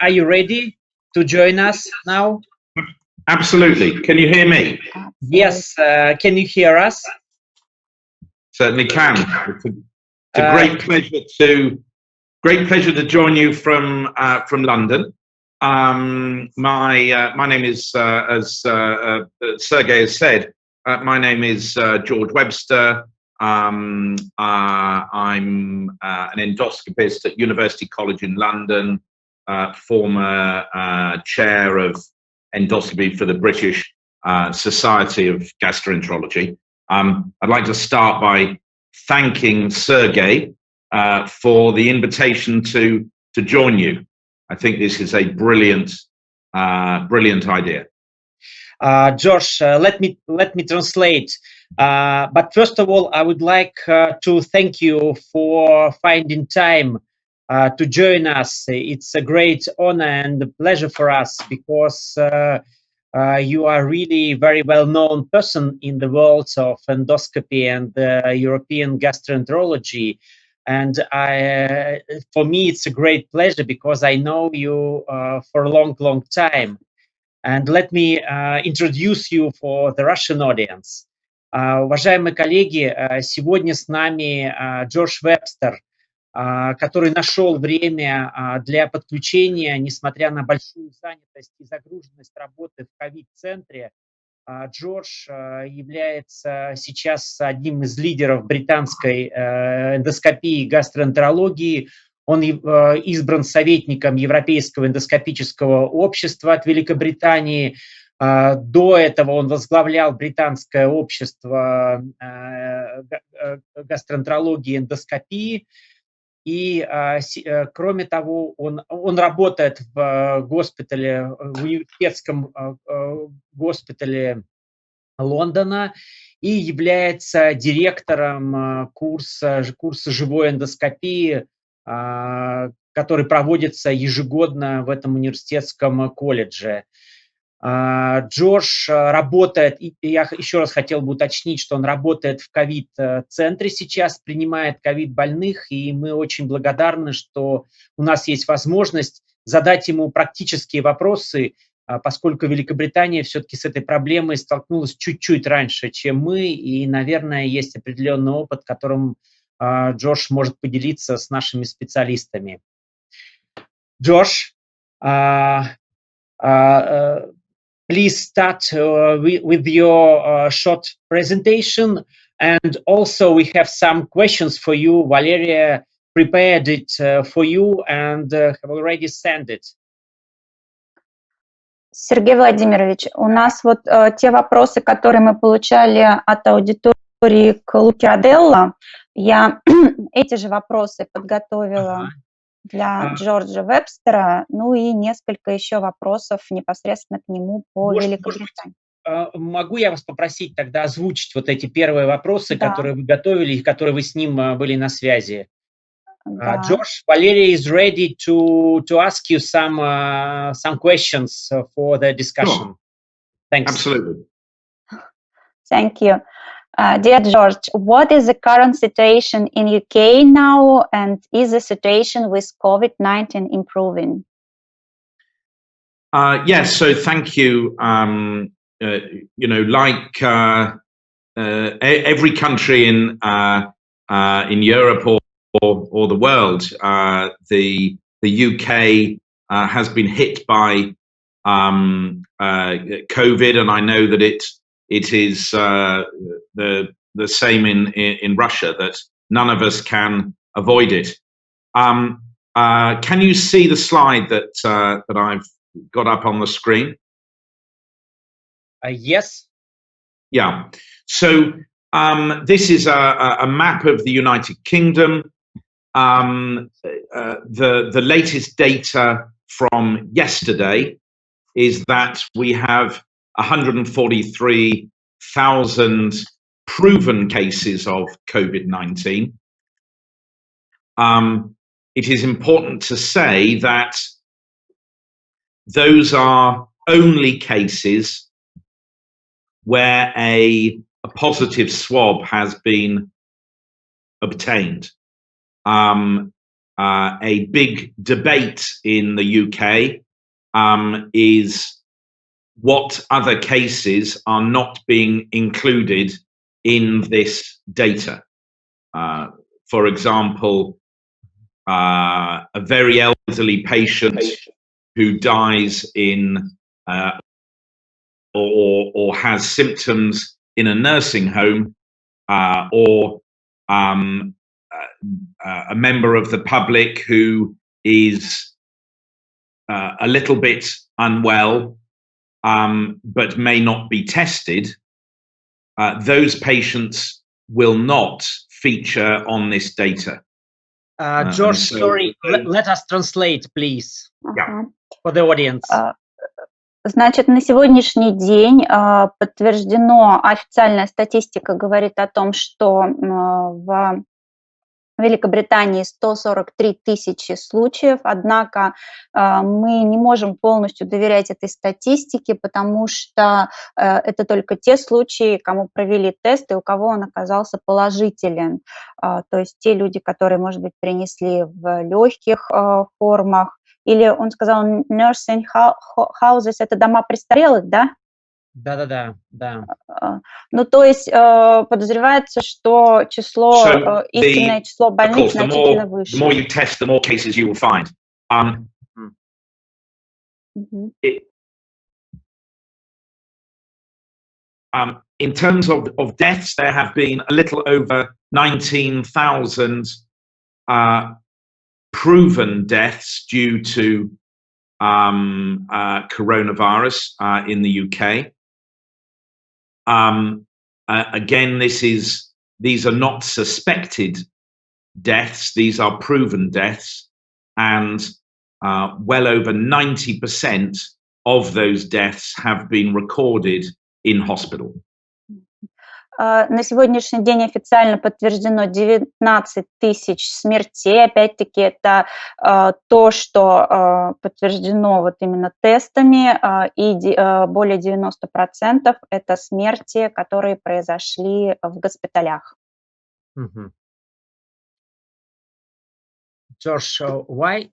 are you ready to join us now? Absolutely. Can you hear me? Yes. Can you hear us? Certainly can. It's a great pleasure to join you from London. My name is, as Sergey has said, my name is George Webster. I'm an endoscopist at University College in London, former chair of endoscopy for the British Society of Gastroenterology. I'd like to start by thanking Sergey for the invitation to join you. I think this is a brilliant idea. Josh, let me translate. But first of all, I would like to thank you for finding time to join us. It's a great honor and a pleasure for us because you are really very well-known person in the world of endoscopy and European gastroenterology. And for me, it's a great pleasure because I know you for a long, long time. And let me introduce you for the Russian audience. Уважаемые коллеги, сегодня с нами Джордж Вебстер, который нашел время для подключения, несмотря на большую занятость и загруженность работы в ковид-центре. Джордж является сейчас одним из лидеров британской эндоскопии и гастроэнтерологии. Он избран советником Европейского эндоскопического общества от Великобритании. До этого он возглавлял британское общество гастроэнтерологии и эндоскопии. И, кроме того, он работает в госпитале, в университетском госпитале Лондона и является директором курса живой эндоскопии, который проводится ежегодно в этом университетском колледже. Джордж работает, и я еще раз хотел бы уточнить, что он работает в ковид-центре сейчас, принимает ковид-больных, и мы очень благодарны, что у нас есть возможность задать ему практические вопросы, поскольку Великобритания все-таки с этой проблемой столкнулась чуть-чуть раньше, чем мы, и, наверное, есть определенный опыт, которым Джордж может поделиться с нашими специалистами. Джордж, please start with your short presentation, and also we have some questions for you. Valeria prepared it for you and have already sent it. Сергей Владимирович, у нас вот те вопросы, которые мы получали от аудитории к Луке Роделло, я эти же вопросы подготовила для Джорджа Вебстера, ну и несколько еще вопросов непосредственно к нему по Великобритании. Могу я вас попросить тогда озвучить вот эти первые вопросы, которые вы готовили и которые вы с ним были на связи? George, Valeria is ready to ask you some questions for the discussion. Sure. Thanks. Absolutely. Thank you. Dear George, what is the current situation in UK now, and is the situation with COVID-19 improving? Yes, so thank you. You know, like every country in Europe or the world, the UK has been hit by COVID, and I know that it is the same in Russia, that none of us can avoid it. Can you see the slide that I've got up on the screen? Yes. Yeah. So this is a map of the United Kingdom. The latest data from yesterday is that we have 143,000 proven cases of COVID-19. It is important to say that those are only cases where a positive swab has been obtained. a big debate in the UK is what other cases are not being included in this data. For example, a very elderly patient who dies in or has symptoms in a nursing home, or a member of the public who is a little bit unwell, but may not be tested, those patients will not feature on this data. George, sorry, let us translate, please, for the audience. Значит, на сегодняшний день подтверждено, официальная статистика говорит о том, что в Великобритании 143 тысячи случаев, однако мы не можем полностью доверять этой статистике, потому что это только те случаи, кому провели тест и у кого он оказался положителен. То есть те люди, которые, может быть, принесли в легких формах, или он сказал nursing houses, это дома престарелых, да? Да. Ну, то есть подозревается, что число, истинное число больных значительно выше. The more you test, the more cases you will find. In terms of deaths, there have been a little over 19,000 proven deaths due to coronavirus in the UK. Again, these are not suspected deaths, these are proven deaths, and well over 90% of those deaths have been recorded in hospital. На сегодняшний день официально подтверждено 19 тысяч смертей. Опять-таки, это то, что подтверждено вот именно тестами, и более 90% это смерти, которые произошли в госпиталях. Josh, why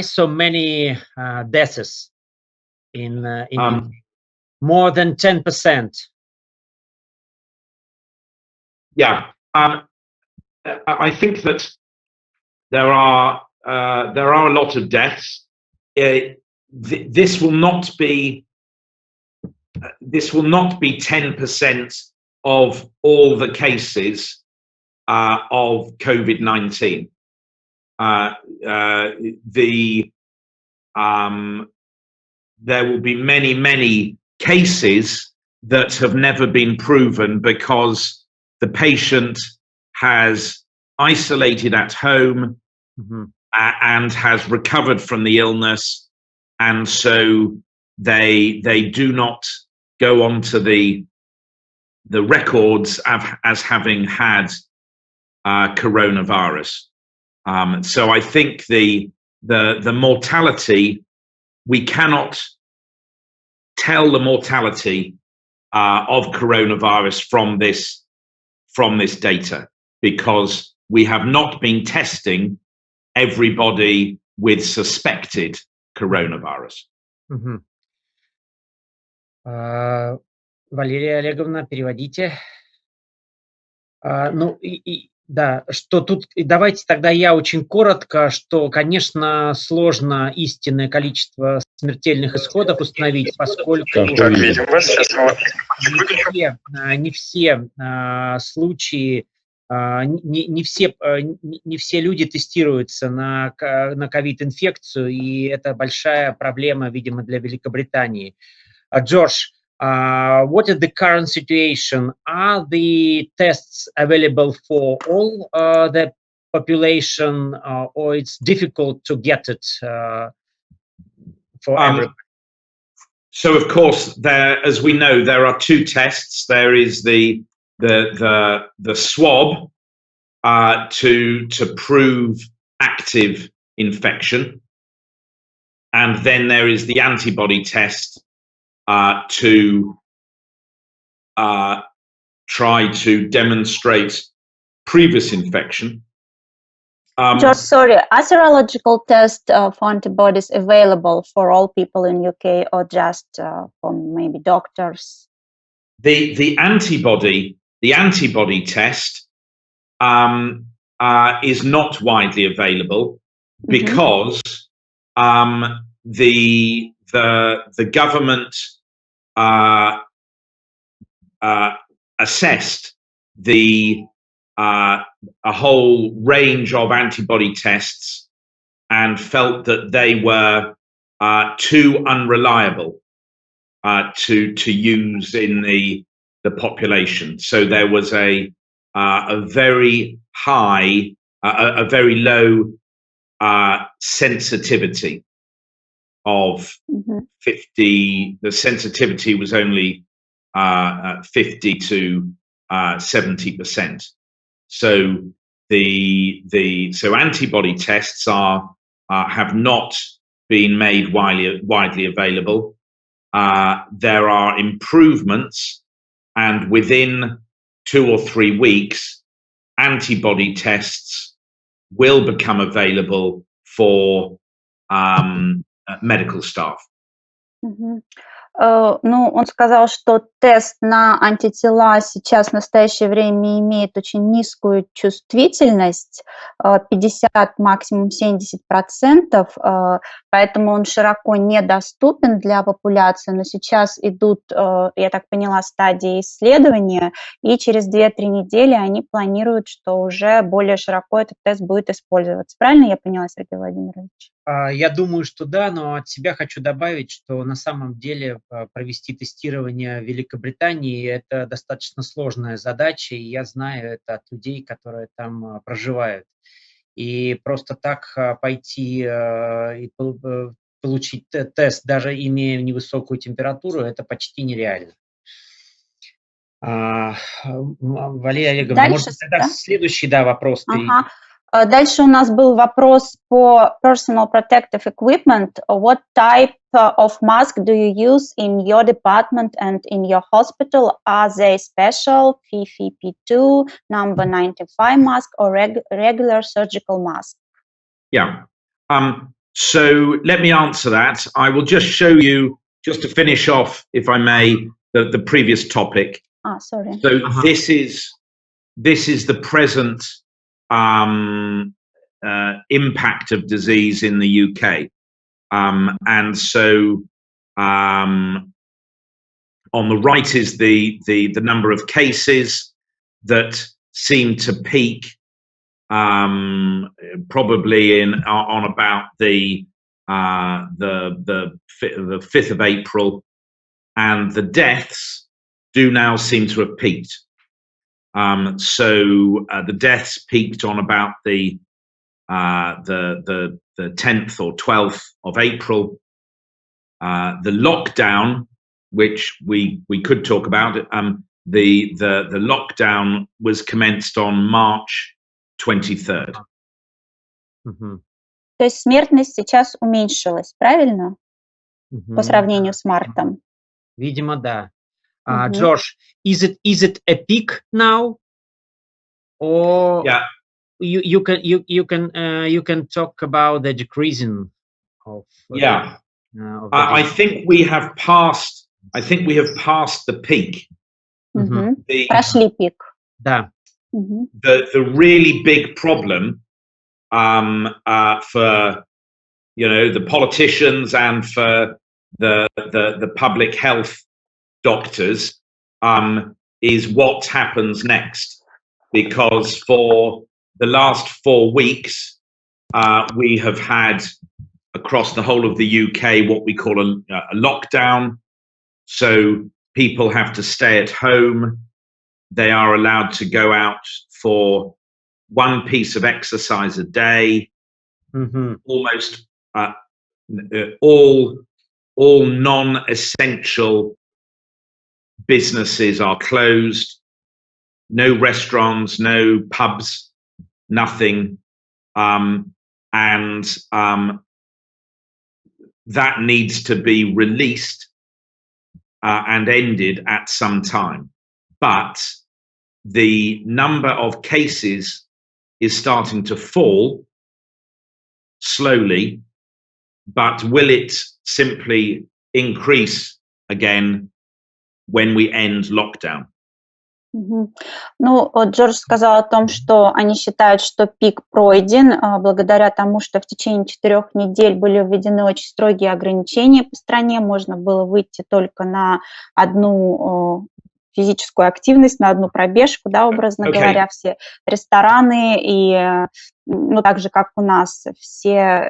so many deaths in more than 10%? Yeah, I think that there are a lot of deaths. This will not be 10% of all the cases of COVID-19. There will be many cases that have never been proven because the patient has isolated at home and has recovered from the illness, and so they do not go onto the records as having had coronavirus. So I think the mortality, we cannot tell the mortality of coronavirus from this data, because we have not been testing everybody with suspected coronavirus. Валерия Олеговна, переводите. Да, что тут, давайте тогда я очень коротко, что, конечно, сложно истинное количество смертельных исходов установить, поскольку не все случаи, не все люди тестируются на ковид-инфекцию, и это большая проблема, видимо, для Великобритании. Джордж, what is the current situation? Are the tests available for all the population, or it's difficult to get it for everyone? So, of course, as we know, there are two tests. There is the swab to prove active infection, and then there is the antibody test to try to demonstrate previous infection. George, sorry, are serological tests for antibodies available for all people in UK or just for maybe doctors? The antibody test is not widely available because the government assessed a whole range of antibody tests and felt that they were too unreliable to use in the population. So there was a very high, a very low sensitivity of 50. The sensitivity was only 50 to 70%. So so antibody tests have not been made widely available. There are improvements, and within 2 or 3 weeks, antibody tests will become available for medical staff. Ну, он сказал, что тест на антитела сейчас в настоящее время имеет очень низкую чувствительность, 50, максимум 70%, поэтому он широко недоступен для популяции, но сейчас идут, я так поняла, стадии исследования, и через 2-3 недели они планируют, что уже более широко этот тест будет использоваться. Правильно я поняла, Сергей Владимирович? Я думаю, что да, но от себя хочу добавить, что на самом деле провести тестирование в Великобритании – это достаточно сложная задача, и я знаю это от людей, которые там проживают. И просто так пойти и получить тест, даже имея невысокую температуру, это почти нереально. Валерия Олеговна, может, тогда следующий вопрос. Дальше у нас был вопрос по personal protective equipment. What type of mask do you use in your department and in your hospital? Are they special, FFP2, number 95 mask, or regular surgical mask? Yeah. So let me answer that. I will just show you, just to finish off, if I may, the previous topic. Sorry. So this is the present impact of disease in the UK, and so on the right is the number of cases that seem to peak probably on about the 5th of April, and the deaths do now seem to have peaked. So the deaths peaked on about the 10th or 12th of April. The lockdown, which we could talk about, the lockdown was commenced on March 23rd. То есть смертность сейчас уменьшилась, правильно? По сравнению с мартом. Видимо, да. Josh, is it a peak now, or yeah, you can talk about the decreasing of I think we have passed the peak. Прошли пик. Да. The really big problem for the politicians and for the public health doctors is what happens next, because for the last 4 weeks we have had across the whole of the UK what we call a lockdown. So people have to stay at home. They are allowed to go out for 1 piece of exercise a day. Almost all non-essential businesses are closed. No restaurants, no pubs, nothing. And that needs to be released and ended at some time. But the number of cases is starting to fall, slowly, but will it simply increase again when we end lockdown? Мгм. Ну, вот Джордж сказал о том, что они считают, что пик пройден, благодаря тому, что в течение 4 недель были введены очень строгие ограничения по стране. Можно было выйти только на одну физическую активность, на одну пробежку, да, образно говоря, все рестораны и, ну, так же, как у нас, все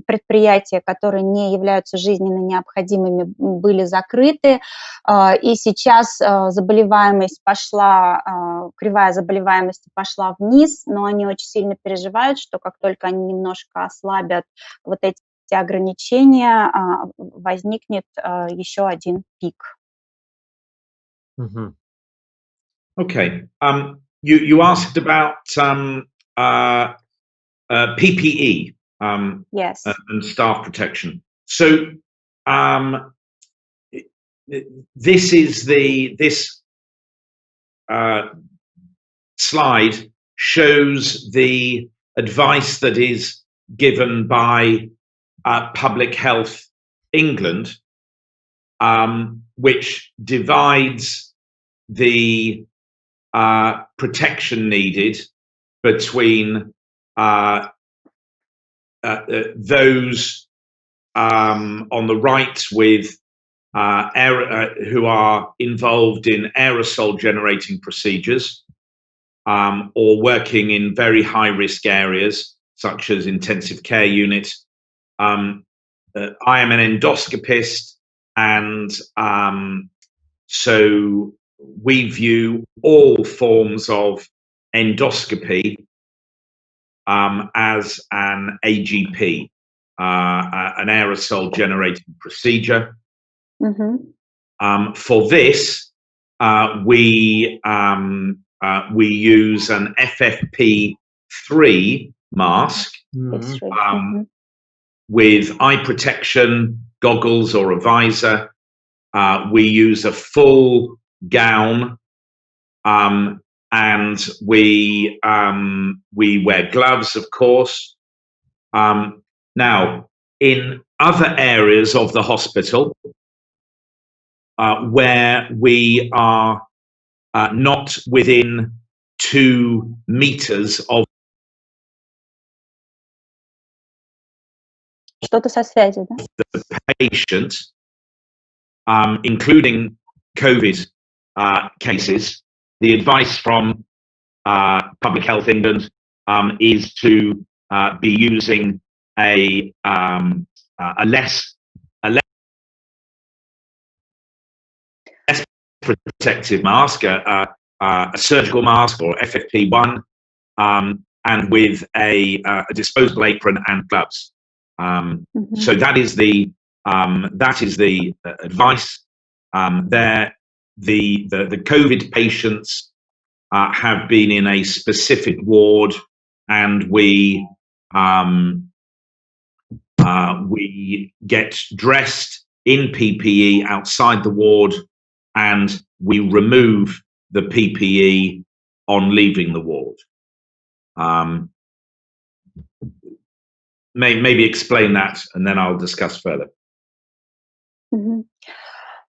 предприятия, которые не являются жизненно необходимыми, были закрыты. И сейчас заболеваемость пошла, кривая заболеваемости пошла вниз, но они очень сильно переживают, что как только они немножко ослабят вот эти ограничения, возникнет еще один пик. Okay. You asked about PPE Yes. and staff protection. So this slide shows the advice that is given by Public Health England, which divides the protection needed between those on the right with who are involved in aerosol generating procedures or working in very high risk areas such as intensive care units. I am an endoscopist, and so we view all forms of endoscopy as an AGP, an aerosol generating procedure. For this, we use an FFP3 mask with eye protection, goggles or a visor. We use a full gown, and we wear gloves, of course. Now, in other areas of the hospital, where we are not within 2 meters of Что-то со связью, да? the patient, including COVID cases, the advice from Public Health England is to be using a less protective mask, a surgical mask or FFP1, and with a disposable apron and gloves. So that is the advice. The COVID patients have been in a specific ward, and we get dressed in PPE outside the ward, and we remove the PPE on leaving the ward. Maybe explain that, and then I'll discuss further.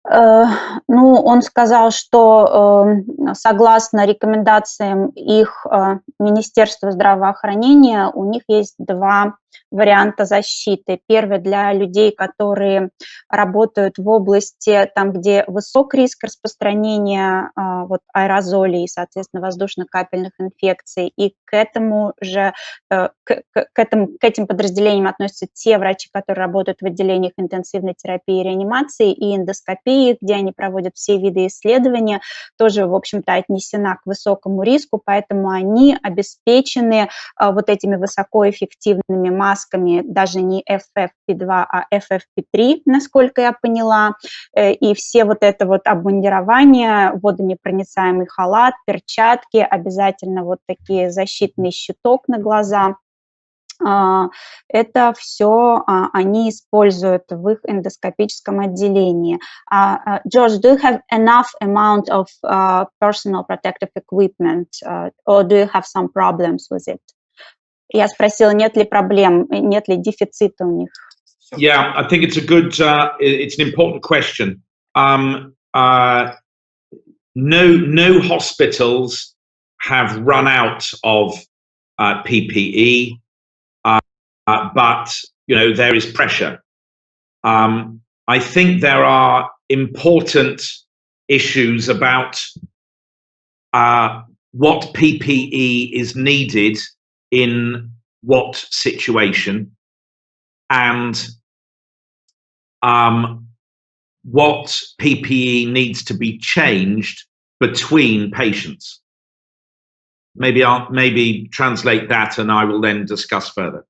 Ну, он сказал, что согласно рекомендациям их Министерства здравоохранения, у них есть 2 варианта защиты. Первый для людей, которые работают в области, там, где высок риск распространения вот, аэрозолей, соответственно, воздушно-капельных инфекций. И к этому же, к этим подразделениям относятся те врачи, которые работают в отделениях интенсивной терапии и реанимации и эндоскопии, где они проводят все виды исследования, тоже, в общем-то, отнесена к высокому риску, поэтому они обеспечены вот этими высокоэффективными масками, даже не FFP2, а FFP3, насколько я поняла, и все вот это вот обмундирование, водонепроницаемый халат, перчатки, обязательно вот такие защитный щиток на глаза. Это все они используют в их эндоскопическом отделении. George, do you have enough amount of personal protective equipment, or do you have some problems with it Я спросила, нет ли проблем, нет ли дефицита у них. Yeah, I think it's a good, it's an important question. No hospitals have run out of PPE, but there is pressure. I think there are important issues about what PPE is needed in what situation, and what PPE needs to be changed between patients. Maybe I'll translate that, and I will then discuss further.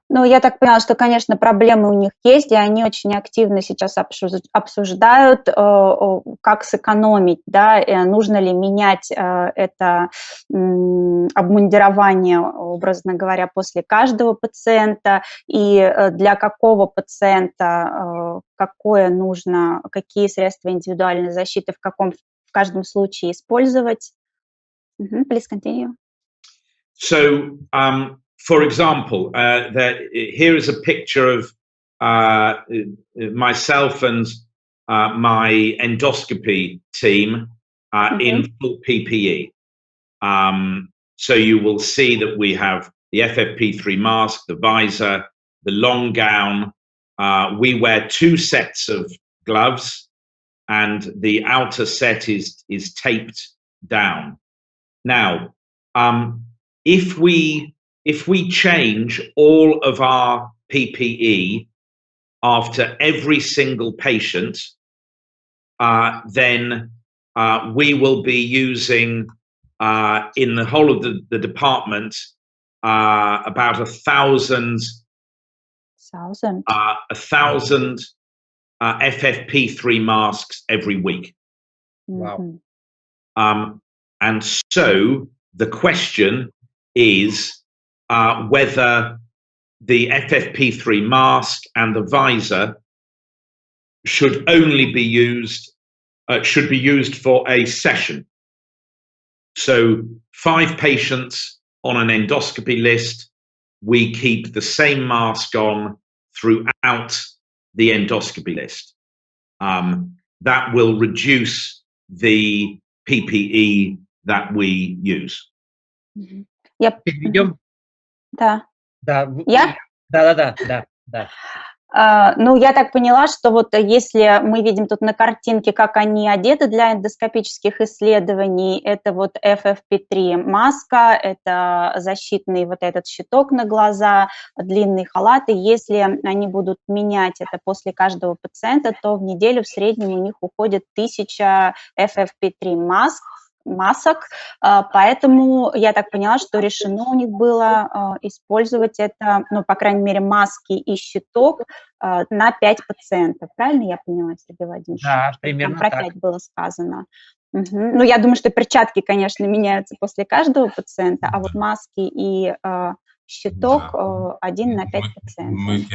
Ну, я так поняла, что, конечно, проблемы у них есть, и они очень активно сейчас обсуждают, как сэкономить, да, нужно ли менять это обмундирование, образно говоря, после каждого пациента, и для какого пациента какие средства индивидуальной защиты в каждом случае использовать. Please continue. So, for example, here is a picture of myself and my endoscopy team in full PPE. So you will see that we have the FFP3 mask, the visor, the long gown. We wear 2 sets of gloves, and the outer set is taped down. Now, if we change all of our PPE after every single patient, then we will be using in the whole of the department about 1,000 FFP3 masks every week. Wow. And so the question is whether the FFP3 mask and the visor should only be used, should be used for a session. So 5 patients on an endoscopy list, we keep the same mask on throughout the endoscopy list. That will reduce the PPE that we use. Переведем? Да. Да. Я? Да. Ну, я так поняла, что вот если мы видим тут на картинке, как они одеты для эндоскопических исследований, это вот FFP3 маска, это защитный вот этот щиток на глаза, длинный халат, и если они будут менять это после каждого пациента, то в неделю в среднем у них уходит 1000 FFP3 масок, поэтому я так поняла, что решено у них было использовать это, ну, по крайней мере, маски и щиток на 5 пациентов. Правильно я поняла, Сергей Владимирович? Да, примерно про так. 5 было сказано. Ну, я думаю, что перчатки, конечно, меняются после каждого пациента, а вот маски и щиток 1 на 5 пациентов.